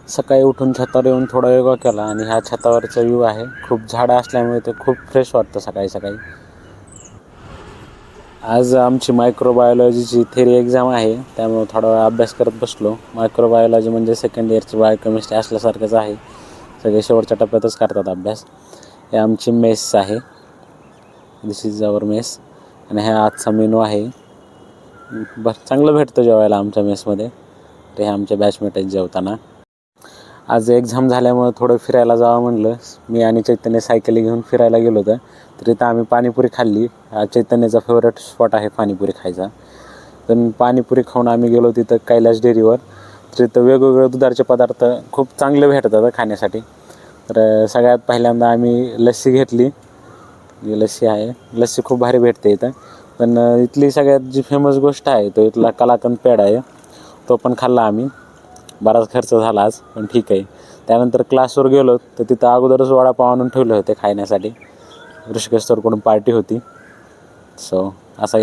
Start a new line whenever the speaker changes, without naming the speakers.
सकाळी उठून छतावर येऊन थोडा योगा केला आणि ह्या छतावरचा व्ह्यू आहे. खूप झाडं असल्यामुळे ते खूप फ्रेश वाटतं सकाळी सकाळी. आज आमची मायक्रोबायोलॉजीची थेरी एक्झाम आहे, त्यामुळे थोडा वेळ अभ्यास करत बसलो. मायक्रोबायोलॉजी म्हणजे सेकंड इयरची बायोकेमिस्ट्री असल्यासारखंच आहे. सगळे शेवटच्या टप्प्यातच करतात अभ्यास. हे आमची मेस आहे. दिस इज आवर मेस. आणि हा आजचा मेनू आहे. चांगलं भेटतं जेवायला आमच्या मेसमध्ये. ते आमचे बॅचमेट आहेत जेवताना. आज एक्झाम झाल्यामुळं थोडं फिरायला जावं म्हणलं. मी आणि चैतन्य सायकली घेऊन फिरायला गेलो होतं. तर इथं आम्ही पाणीपुरी खाल्ली. हा चैतन्याचा फेवरेट स्पॉट आहे पाणीपुरी खायचा. पण पाणीपुरी खाऊन आम्ही गेलो तिथं कैलास डेअरीवर. तर तिथं वेगवेगळे दुधाचे पदार्थ खूप चांगले भेटतात खाण्यासाठी. तर सगळ्यात पहिल्यांदा आम्ही लस्सी घेतली. लस्सी आहे. लस्सी खूप भारी भेटते इथं. पण इथली सगळ्यात जी फेमस गोष्ट आहे तो इथला कलाकंद पेढा आहे. तो पण खाल्ला आम्ही. बराच खर्च झाला आज, पण ठीक आहे. त्यानंतर क्लासवर गेलो तर तिथं अगोदरच वडापाव आणून ठेवले होते खाण्यासाठी. ऋषिकेश सरकडून पार्टी होती. सो असा